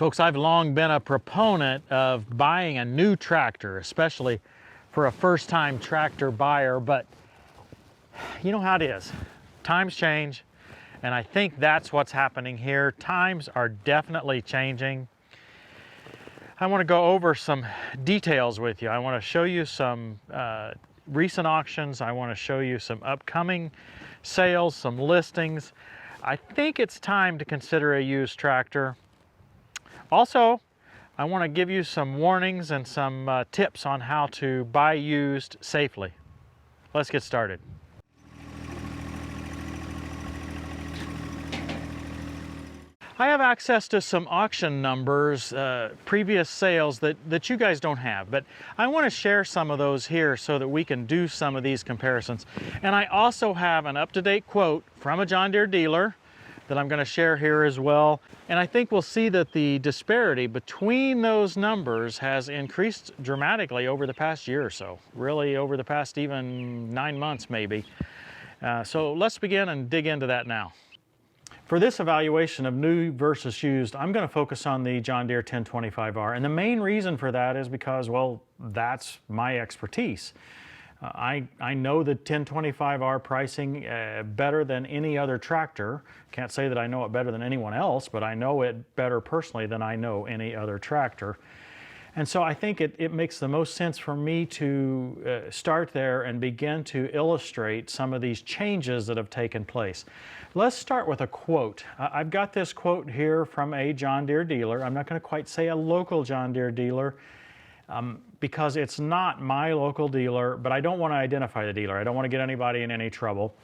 Folks, I've long been a proponent of buying a new tractor, especially for a first-time tractor buyer, but you know how it is. Times change, and I think that's what's happening here. Times are definitely changing. I want to go over some details with you. I want to show you some recent auctions. I want to show you some upcoming sales, some listings. I think it's time to consider a used tractor. Also, I want to give you some warnings and some tips on how to buy used safely. Let's get started. I have access to some auction numbers, previous sales that you guys don't have, but I want to share some of those here so that we can do some of these comparisons. And I also have an up-to-date quote from a John Deere dealer that I'm going to share here as well. And I think we'll see that the disparity between those numbers has increased dramatically over the past year or so, really over the past even 9 months maybe. So let's begin and dig into that now. For this evaluation of new versus used, I'm going to focus on the John Deere 1025R. And the main reason for that is because, well, that's my expertise. I know the 1025R pricing better than any other tractor. Can't say that I know it better than anyone else, but I know it better personally than I know any other tractor. And so I think it makes the most sense for me to start there and begin to illustrate some of these changes that have taken place. Let's start with a quote. I've got this quote here from a John Deere dealer. I'm not going to quite say a local John Deere dealer, because it's not my local dealer, but I don't want to identify the dealer. I don't want to get anybody in any trouble.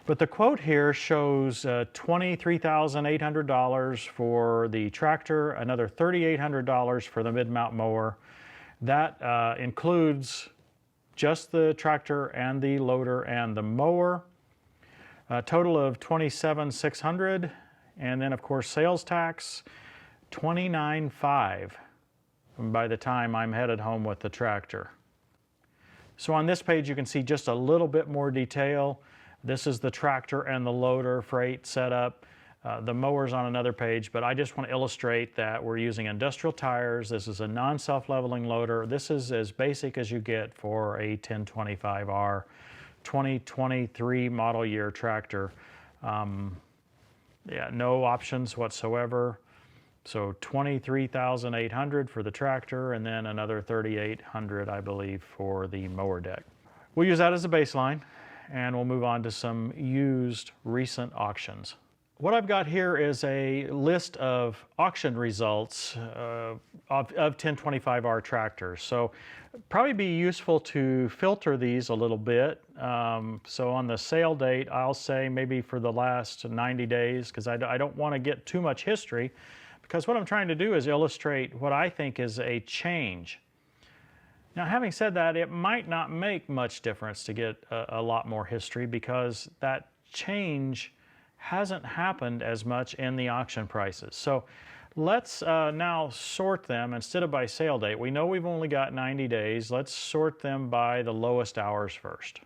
But the quote here shows $23,800 for the tractor, another $3,800 for the mid-mount mower. That includes just the tractor and the loader and the mower. A total of $27,600, and then of course sales tax, $29,500. by the time I'm headed home with the tractor. So on this page you can see just a little bit more detail. This is the tractor and the loader freight setup. The mower's on another page, but I just want to illustrate that we're using industrial tires. This is a non-self-leveling loader. This is as basic as you get for a 1025R 2023 model year tractor. Yeah, no options whatsoever. So $23,800 for the tractor, and then another $3,800, I believe, for the mower deck. We'll use that as a baseline, and we'll move on to some used recent auctions. What I've got here is a list of auction results of 1025R tractors. So probably be useful to filter these a little bit. So on the sale date, I'll say maybe for the last 90 days, because I don't want to get too much history. Because what I'm trying to do is illustrate what I think is a change. Now, having said that, it might not make much difference to get a lot more history, because that change hasn't happened as much in the auction prices. So let's now sort them instead of by sale date. We know we've only got 90 days. Let's sort them by the lowest hours first.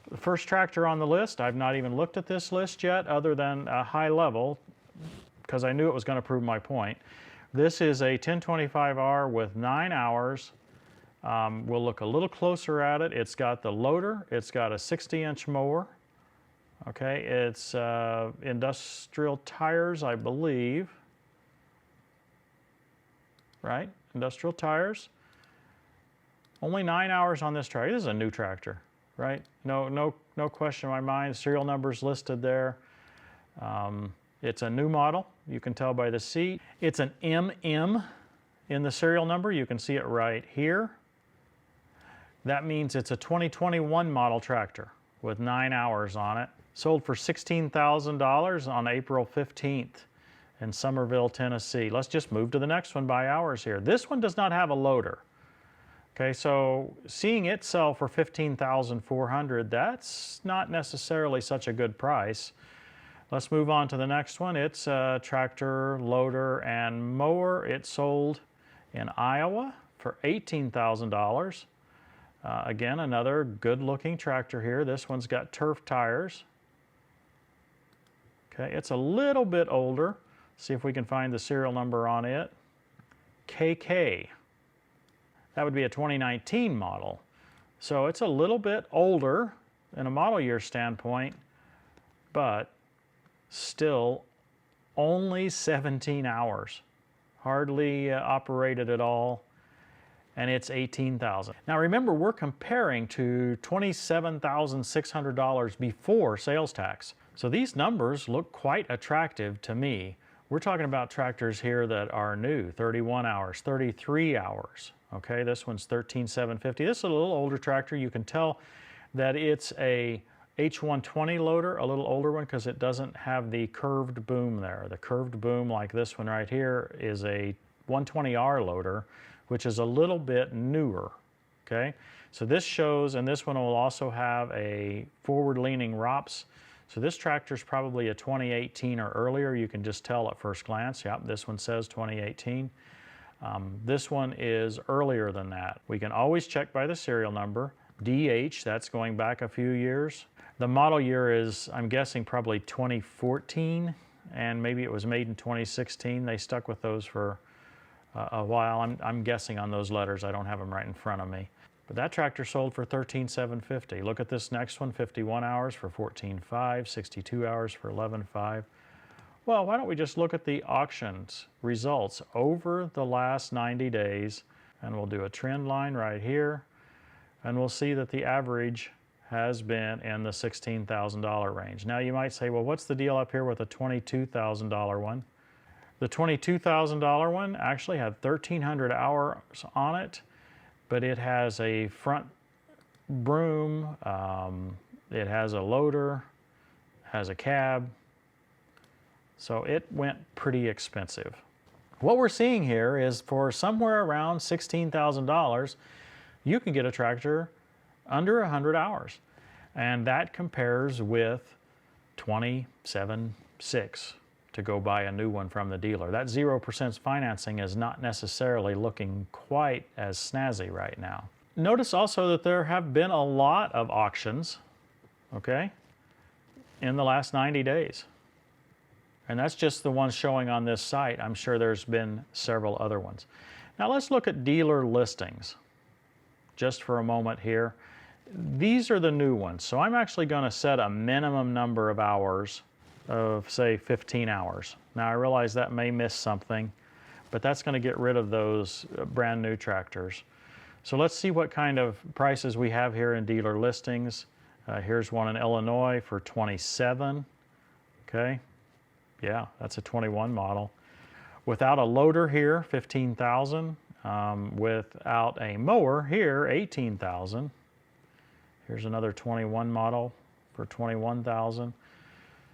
The first tractor on the list, I've not even looked at this list yet other than a high level, because I knew it was going to prove my point. This is a 1025R with 9 hours. We'll look a little closer at it. It's got the loader. It's got a 60-inch mower. Okay, it's industrial tires, I believe. Right? Industrial tires. Only 9 hours on this tractor. This is a new tractor, right? No question in my mind. Serial number's listed there. It's a new model. You can tell by the seat. It's an MM in the serial number. You can see it right here. That means it's a 2021 model tractor with 9 hours on it. Sold for $16,000 on April 15th in Summerville, Tennessee. Let's just move to the next one by hours here. This one does not have a loader. Okay, so seeing it sell for $15,400, that's not necessarily such a good price. Let's move on to the next one. It's a tractor, loader, and mower. It sold in Iowa for $18,000. Again, another good-looking tractor here. This one's got turf tires. Okay, it's a little bit older, See if we can find the serial number on it. KK. That would be a 2019 model. So it's a little bit older in a model year standpoint, but still only 17 hours. Hardly operated at all, and it's $18,000. Now remember, we're comparing to $27,600 before sales tax. So these numbers look quite attractive to me. We're talking about tractors here that are new, 31 hours, 33 hours. Okay, this one's 13,750. This is a little older tractor. You can tell that it's a H120 loader, a little older one, because it doesn't have the curved boom there. The curved boom, like this one right here, is a 120R loader, which is a little bit newer. Okay, so this shows, and this one will also have a forward-leaning ROPS. So this tractor is probably a 2018 or earlier. You can just tell at first glance. Yep, this one says 2018. This one is earlier than that. We can always check by the serial number. DH, that's going back a few years. The model year is, I'm guessing, probably 2014, and maybe it was made in 2016. They stuck with those for a while. I'm guessing on those letters. I don't have them right in front of me. But that tractor sold for $13,750. Look at this next one, 51 hours for $14,500, 62 hours for $11,500. Well, why don't we just look at the auctions results over the last 90 days, and we'll do a trend line right here, and we'll see that the average has been in the $16,000 range. Now you might say, well, what's the deal up here with the $22,000 one? The $22,000 one actually had 1,300 hours on it, but it has a front broom, it has a loader, has a cab, so it went pretty expensive. What we're seeing here is for somewhere around $16,000, you can get a tractor under 100 hours. And that compares with $27,600 to go buy a new one from the dealer. That 0% financing is not necessarily looking quite as snazzy right now. Notice also that there have been a lot of auctions, okay, in the last 90 days. And that's just the ones showing on this site. I'm sure there's been several other ones. Now let's look at dealer listings just for a moment here. These are the new ones. So I'm actually going to set a minimum number of hours of, say, 15 hours. Now I realize that may miss something, but that's going to get rid of those brand new tractors. So let's see what kind of prices we have here in dealer listings. Here's one in Illinois for $27,000. Okay. Yeah, that's a 21 model. Without a loader here, $15,000. Without a mower here, $18,000. Here's another 21 model for $21,000.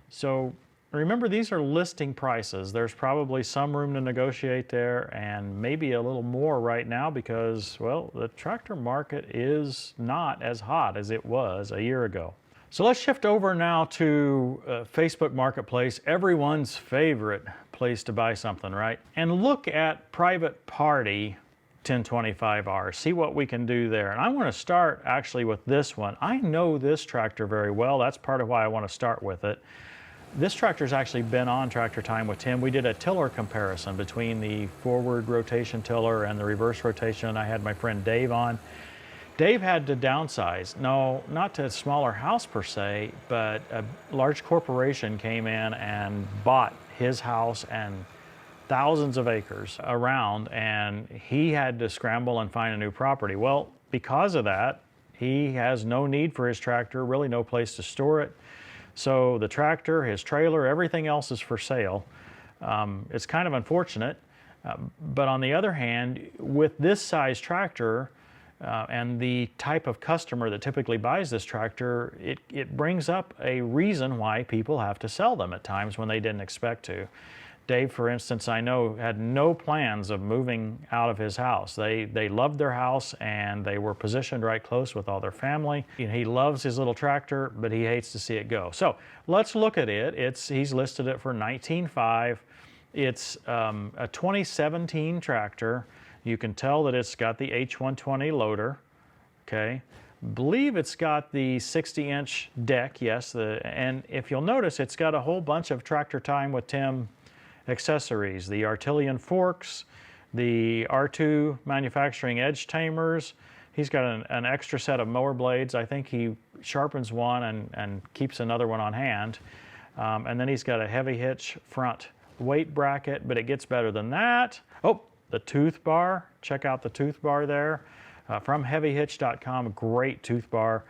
So remember, these are listing prices. There's probably some room to negotiate there, and maybe a little more right now because, well, the tractor market is not as hot as it was a year ago. So let's shift over now to Facebook Marketplace, everyone's favorite place to buy something, right? And look at private party 1025R, see what we can do there. And I want to start actually with this one. I know this tractor very well. That's part of why I want to start with it. This tractor's actually been on Tractor Time with Tim. We did a tiller comparison between the forward rotation tiller and the reverse rotation. I had my friend Dave on. Dave had to downsize. No, not to a smaller house per se, but a large corporation came in and bought his house and thousands of acres around, and he had to scramble and find a new property. Well, because of that, he has no need for his tractor, really no place to store it. So the tractor, his trailer, everything else is for sale. It's kind of unfortunate, but on the other hand, with this size tractor, and the type of customer that typically buys this tractor, it brings up a reason why people have to sell them at times when they didn't expect to. Dave, for instance, I know had no plans of moving out of his house. They loved their house and they were positioned right close with all their family. He loves his little tractor, but he hates to see it go. So let's look at it. He's listed it for $19,500. It's a 2017 tractor. You can tell that it's got the H120 loader, okay? Believe it's got the 60-inch deck, yes, and if you'll notice, it's got a whole bunch of Tractor Time with Tim accessories, the Artilian forks, the R2 manufacturing edge tamers. He's got an extra set of mower blades. I think he sharpens one and keeps another one on hand. And then he's got a heavy hitch front weight bracket, but it gets better than that. Oh, the tooth bar. Check out the tooth bar there from heavyhitch.com. Great tooth bar.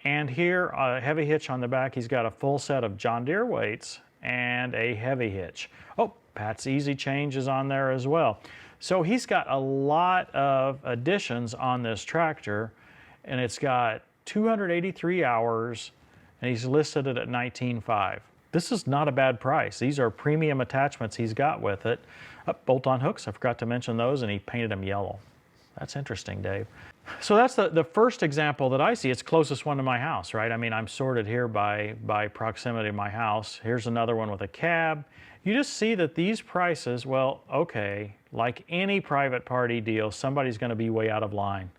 And here, heavy hitch on the back, he's got a full set of John Deere weights and a heavy hitch. Oh, Pat's Easy Change is on there as well. So he's got a lot of additions on this tractor, and it's got 283 hours, and he's listed it at $19,500. This is not a bad price. These are premium attachments he's got with it. Bolt-on hooks, I forgot to mention those, and he painted them yellow. That's interesting, Dave. So that's the first example that I see. It's closest one to my house, right? I mean, I'm sorted here by proximity to my house. Here's another one with a cab. You just see that these prices, well, okay, like any private party deal, somebody's going to be way out of line.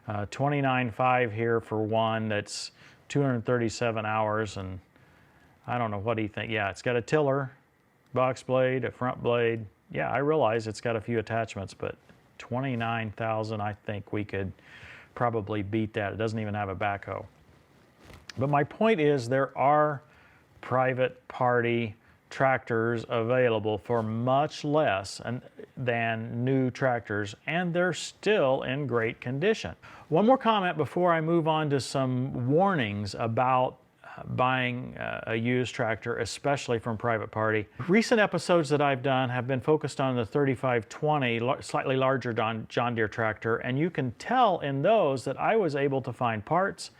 $29,500 here for one that's 237 hours, and I don't know, what do you think? Yeah, it's got a tiller, box blade, a front blade. Yeah, I realize it's got a few attachments, but $29,000, I think we could probably beat that. It doesn't even have a backhoe. But my point is, there are private party tractors available for much less than new tractors, and they're still in great condition. One more comment before I move on to some warnings about buying a used tractor, especially from private party. Recent episodes that I've done have been focused on the 3520, slightly larger John Deere tractor, and you can tell in those that I was able to find parts.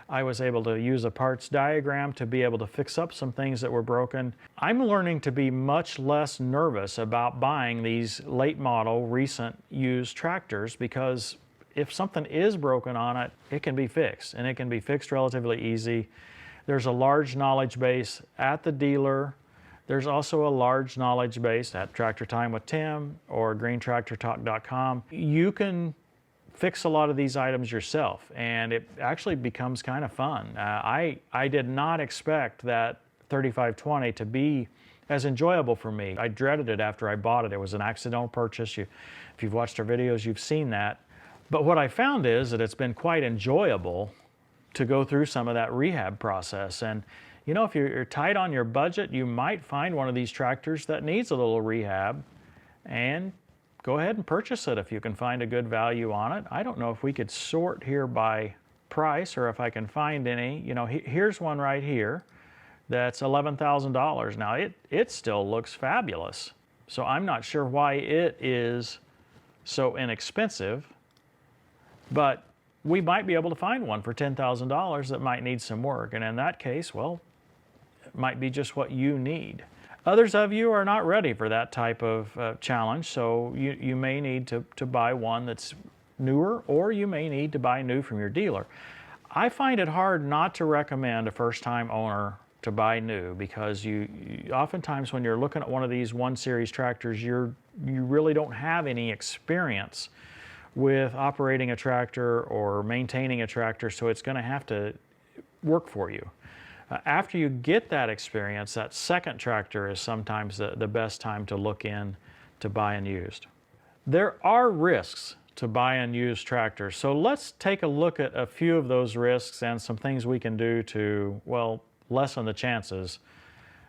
I was able to use a parts diagram to be able to fix up some things that were broken. I'm learning to be much less nervous about buying these late model, recent used tractors, because if something is broken on it, it can be fixed, and it can be fixed relatively easy. There's a large knowledge base at the dealer. There's also a large knowledge base at Tractor Time with Tim or greentractortalk.com. You can fix a lot of these items yourself, and it actually becomes kind of fun. I did not expect that 3520 to be as enjoyable for me. I dreaded it after I bought it. It was an accidental purchase. If you've watched our videos, you've seen that. But what I found is that it's been quite enjoyable to go through some of that rehab process. And you know, if you're tight on your budget, you might find one of these tractors that needs a little rehab, and go ahead and purchase it if you can find a good value on it. I don't know if we could sort here by price or if I can find any. You know, here's one right here that's $11,000. Now it still looks fabulous. So I'm not sure why it is so inexpensive, but we might be able to find one for $10,000 that might need some work. And in that case, well, it might be just what you need. Others of you are not ready for that type of challenge, so you may need to buy one that's newer, or you may need to buy new from your dealer. I find it hard not to recommend a first-time owner to buy new, because you oftentimes when you're looking at one of these 1 Series tractors, you really don't have any experience with operating a tractor or maintaining a tractor, so it's going to have to work for you. After you get that experience, that second tractor is sometimes the best time to look in to buy and used. There are risks to buy and use tractors, so let's take a look at a few of those risks and some things we can do to, well, lessen the chances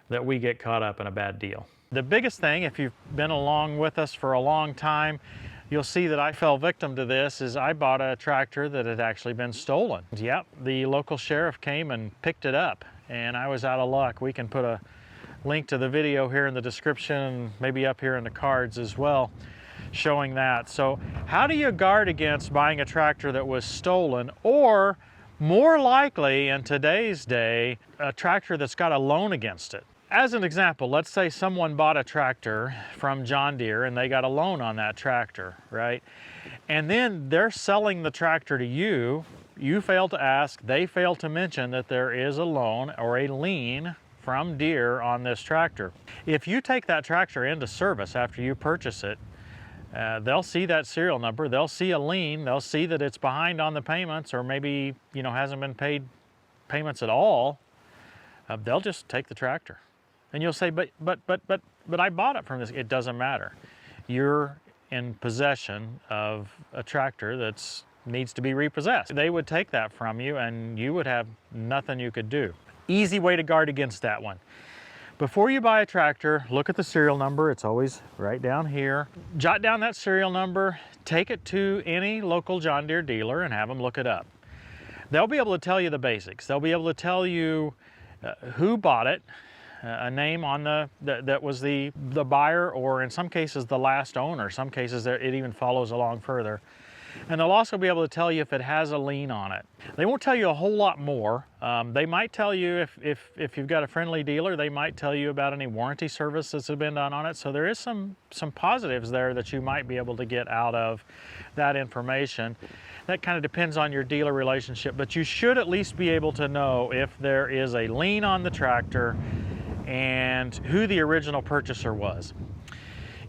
that we get caught up in a bad deal. The biggest thing, if you've been along with us for a long time, you'll see that I fell victim to this, is I bought a tractor that had actually been stolen. Yep, the local sheriff came and picked it up, and I was out of luck. We can put a link to the video here in the description, maybe up here in the cards as well, showing that. So how do you guard against buying a tractor that was stolen, or more likely in today's day, a tractor that's got a loan against it? As an example, let's say someone bought a tractor from John Deere and they got a loan on that tractor, right? And then they're selling the tractor to you. You fail to ask, they fail to mention that there is a loan or a lien from Deere on this tractor. If you take that tractor into service after you purchase it, they'll see that serial number, they'll see a lien, they'll see that it's behind on the payments, or maybe, you know, hasn't been paid payments at all. They'll just take the tractor. And you'll say, but but I bought it from this. It doesn't matter. You're in possession of a tractor that needs to be repossessed. They would take that from you and you would have nothing you could do. Easy way to guard against that one. Before you buy a tractor, look at the serial number. It's always right down here. Jot down that serial number, take it to any local John Deere dealer and have them look it up. They'll be able to tell you the basics. They'll be able to tell you who bought it, a name on that was the buyer, or in some cases the last owner. Some cases it even follows along further. And they'll also be able to tell you if it has a lien on it. They won't tell you a whole lot more. They might tell you, if you've got a friendly dealer, they might tell you about any warranty services that have been done on it. So there is some positives there that you might be able to get out of that information. That kind of depends on your dealer relationship, but you should at least be able to know if there is a lien on the tractor and who the original purchaser was.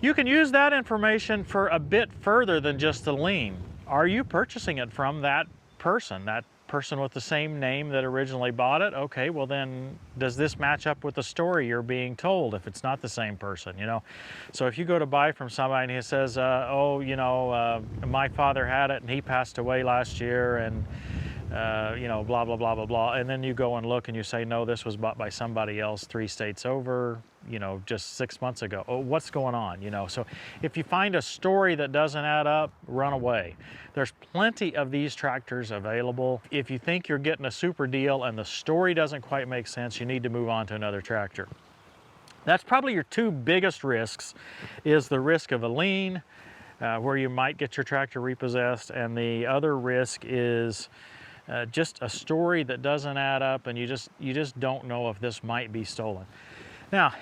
You can use that information for a bit further than just the lien. Are you purchasing it from that person with the same name that originally bought it? Okay, well then, does this match up with the story you're being told if it's not the same person, you know? So if you go to buy from somebody and he says, oh, you know, my father had it and he passed away last year and, you know, blah, blah, blah, blah, blah. And then you go and look and you say, no, this was bought by somebody else 3 states over, you know, just 6 months ago. Oh, what's going on, you know? So if you find a story that doesn't add up, run away. There's plenty of these tractors available. If you think you're getting a super deal and the story doesn't quite make sense, you need to move on to another tractor. That's probably your 2 biggest risks, is the risk of a lien, where you might get your tractor repossessed, and the other risk is just a story that doesn't add up and you just don't know if this might be stolen. Now,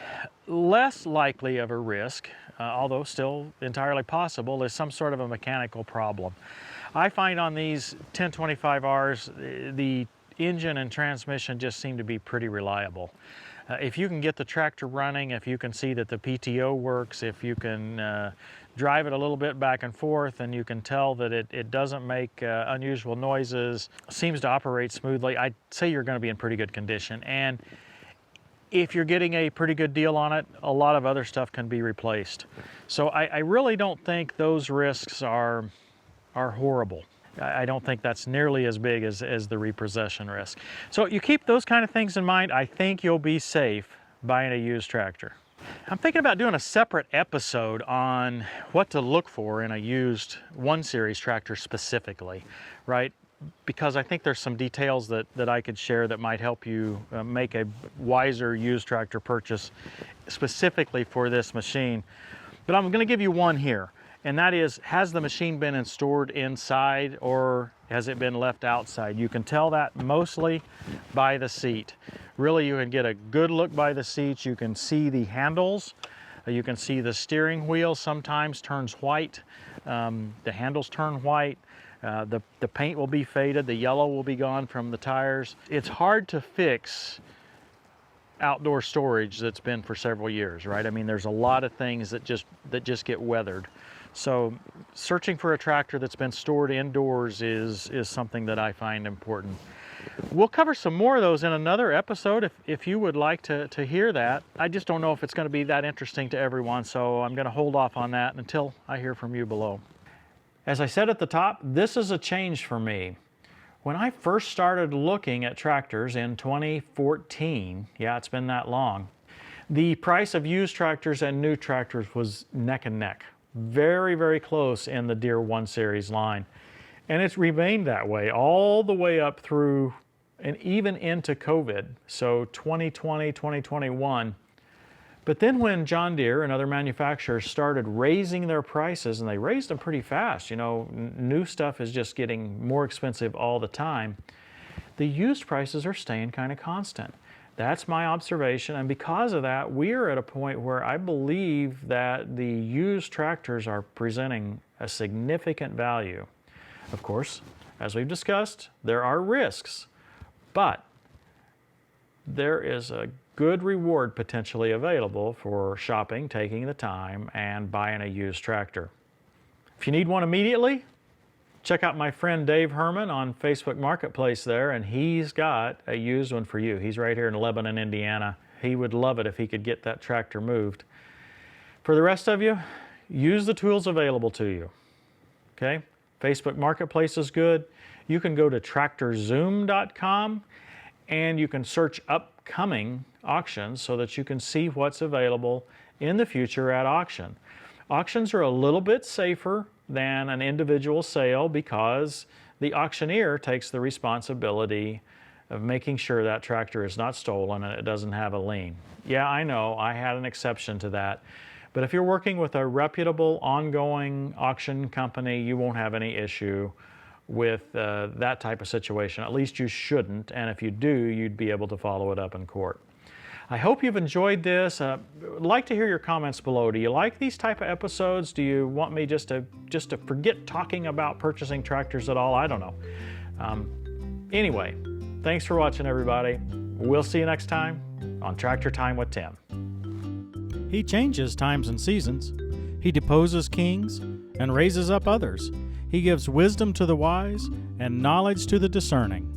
less likely of a risk, although still entirely possible, is some sort of a mechanical problem. I find on these 1025Rs, the engine and transmission just seem to be pretty reliable. If you can get the tractor running, if you can see that the PTO works, if you can drive it a little bit back and forth and you can tell that it doesn't make unusual noises, seems to operate smoothly, I'd say you're going to be in pretty good condition. And if you're getting a pretty good deal on it, a lot of other stuff can be replaced. So I really don't think those risks are horrible. I don't think that's nearly as big as the repossession risk. So you keep those kind of things in mind, I think you'll be safe buying a used tractor. I'm thinking about doing a separate episode on what to look for in a used 1 Series tractor specifically, right? Because I think there's some details that I could share that might help you make a wiser used tractor purchase specifically for this machine. But I'm going to give you one here, and that is, has the machine been stored inside or has it been left outside? You can tell that mostly by the seat. Really, you can get a good look by the seats. You can see the handles. You can see the steering wheel sometimes turns white. The handles turn white. The paint will be faded, the yellow will be gone from the tires. It's hard to fix outdoor storage that's been for several years, right? I mean, there's a lot of things that just get weathered. So searching for a tractor that's been stored indoors is something that I find important. We'll cover some more of those in another episode if you would like to hear that. I just don't know if it's going to be that interesting to everyone, so I'm going to hold off on that until I hear from you below. As I said at the top, this is a change for me. When I first started looking at tractors in 2014, yeah, it's been that long, the price of used tractors and new tractors was neck and neck. Very, very close in the Deere 1 Series line. And it's remained that way all the way up through and even into COVID, so 2020, 2021. But then when John Deere and other manufacturers started raising their prices, and they raised them pretty fast, you know, new stuff is just getting more expensive all the time, the used prices are staying kind of constant. That's my observation, and because of that, we're at a point where I believe that the used tractors are presenting a significant value. Of course, as we've discussed, there are risks, but there is a good reward potentially available for shopping, taking the time, and buying a used tractor. If you need one immediately, check out my friend Dave Herman on Facebook Marketplace there, and he's got a used one for you. He's right here in Lebanon, Indiana. He would love it if he could get that tractor moved. For the rest of you, use the tools available to you. Okay? Facebook Marketplace is good. You can go to tractorzoom.com and you can search upcoming auctions so that you can see what's available in the future at auction. Auctions are a little bit safer than an individual sale because the auctioneer takes the responsibility of making sure that tractor is not stolen and it doesn't have a lien. Yeah, I know, I had an exception to that. But if you're working with a reputable, ongoing auction company, you won't have any issue with that type of situation. At least you shouldn't, and if you do, you'd be able to follow it up in court. I hope you've enjoyed this. I'd like to hear your comments below. Do you like these type of episodes? Do you want me just to forget talking about purchasing tractors at all? I don't know. Anyway, thanks for watching, everybody. We'll see you next time on Tractor Time with Tim. He changes times and seasons. He deposes kings and raises up others. He gives wisdom to the wise and knowledge to the discerning.